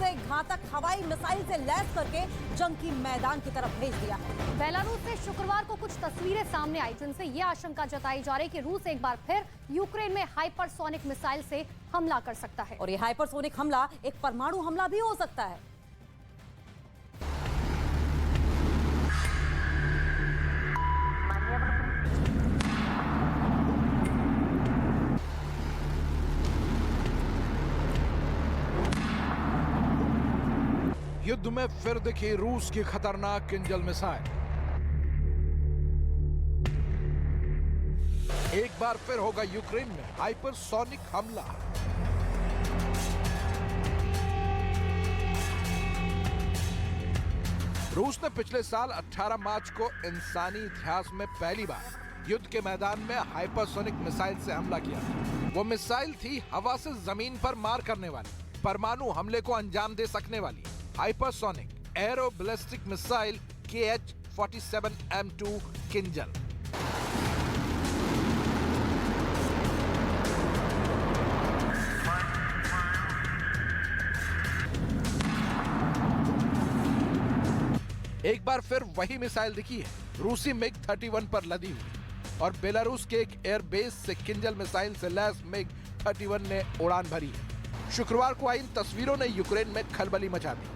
उसे घातक हवाई मिसाइल से लैस करके जंग की मैदान की तरफ भेज दिया है। बेलारूस से शुक्रवार को कुछ तस्वीरें सामने आई जिनसे यह आशंका जताई जा रही है कि रूस एक बार फिर यूक्रेन में हाइपरसोनिक मिसाइल से हमला कर सकता है। और ये हाइपरसोनिक हमला एक परमाणु हमला भी हो सकता है। युद्ध में फिर दिखी रूस की खतरनाक किंजल मिसाइल। एक बार फिर होगा यूक्रेन में हाइपरसोनिक हमला। रूस ने पिछले साल 18 मार्च को इंसानी इतिहास में पहली बार युद्ध के मैदान में हाइपरसोनिक मिसाइल से हमला किया। वो मिसाइल थी हवा से जमीन पर मार करने वाली, परमाणु हमले को अंजाम दे सकने वाली hypersonic arrow ballistic missile KH-47M2 Kinjal. एक बार फिर वही मिसाइल दिखी है, रूसी MiG-31 पर लदी हुई, और बेलारूस के एक एयरबेस से किंजल मिसाइल से लैस MiG-31 ने उड़ान भरी है। शुक्रवार को आई इन तस्वीरों ने यूक्रेन में खलबली मचा दी,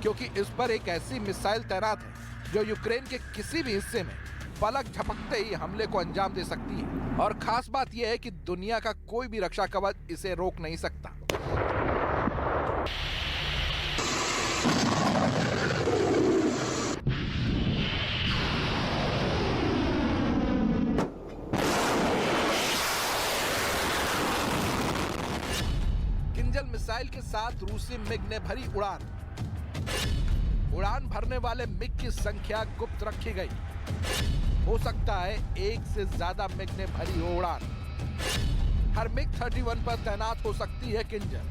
क्योंकि इस पर एक ऐसी मिसाइल तैनात है जो यूक्रेन के किसी भी हिस्से में पलक झपकते ही हमले को अंजाम दे सकती है। और खास बात यह है कि दुनिया का कोई भी रक्षा कवच इसे रोक नहीं सकता। किंजल मिसाइल के साथ रूसी मिग ने भरी उड़ान। उड़ान भरने वाले मिग की संख्या गुप्त रखी गई। हो सकता है एक से ज्यादा मिग ने भरी हो उड़ान। हर MiG-31 पर तैनात हो सकती है किंजल।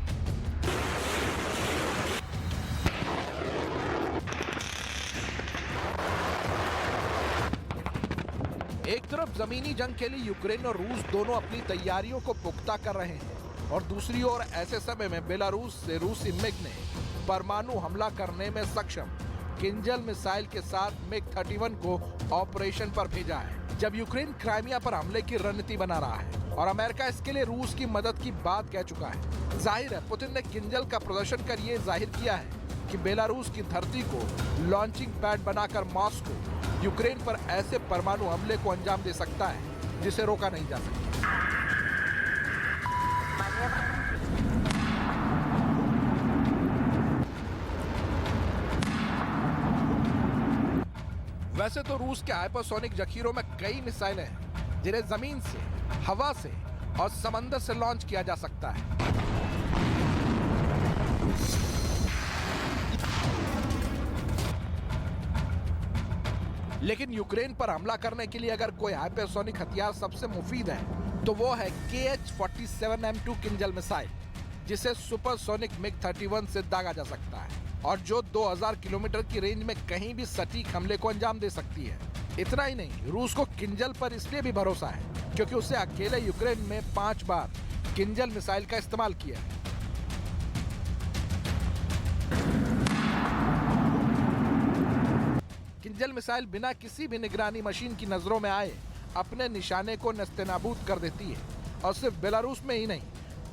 एक तरफ जमीनी जंग के लिए यूक्रेन और रूस दोनों अपनी तैयारियों को पुख्ता कर रहे हैं, और दूसरी ओर ऐसे समय में बेलारूस से रूसी मिग ने परमाणु हमला करने में सक्षम किंजल मिसाइल के साथ MiG-31 को ऑपरेशन पर भेजा है। जब यूक्रेन क्राइमिया पर हमले की रणनीति बना रहा है और अमेरिका इसके लिए रूस की मदद की बात कह चुका है, जाहिर है पुतिन ने किंजल का प्रदर्शन कर ये जाहिर किया है कि बेलारूस की धरती को लॉन्चिंग पैड बनाकर मॉस्को यूक्रेन पर ऐसे परमाणु हमले को अंजाम दे सकता है जिसे रोका नहीं जा सकता। वैसे तो रूस के हाइपरसोनिक जखीरों में कई मिसाइलें हैं जिन्हें जमीन से, हवा से और समंदर से लॉन्च किया जा सकता है। लेकिन यूक्रेन पर हमला करने के लिए अगर कोई हाइपरसोनिक हथियार सबसे मुफीद है तो वो है KH-47M2 किंजल मिसाइल, जिसे सुपरसोनिक MiG-31 से दागा जा सकता है और जो 2000 किलोमीटर की रेंज में कहीं भी सटीक हमले को अंजाम दे सकती है। इतना ही नहीं, रूस को किंजल पर इसलिए भी भरोसा है क्योंकि उसे अकेले यूक्रेन में 5 बार किंजल मिसाइल का इस्तेमाल किया है। किंजल मिसाइल बिना किसी भी निगरानी मशीन की नजरों में आए अपने निशाने को नस्तेनाबूद कर देती है, और सिर्फ बेलारूस में ही नहीं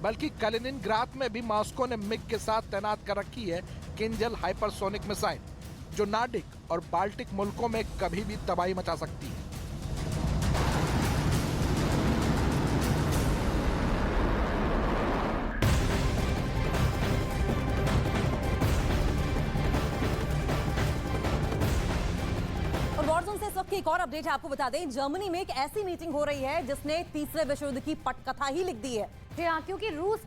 बल्कि कलिनिनग्राद में भी मॉस्को ने मिग के साथ तैनात कर रखी है किंजल हाइपरसोनिक मिसाइल, जो नार्डिक और बाल्टिक मुल्कों में कभी भी तबाही मचा सकती है। और वॉरज़ोन से इस वक्त की एक और अपडेट आपको बता दें, जर्मनी में एक ऐसी मीटिंग हो रही है जिसने तीसरे विश्व युद्ध की पटकथा ही लिख दी है। हाँ, क्योंकि रूस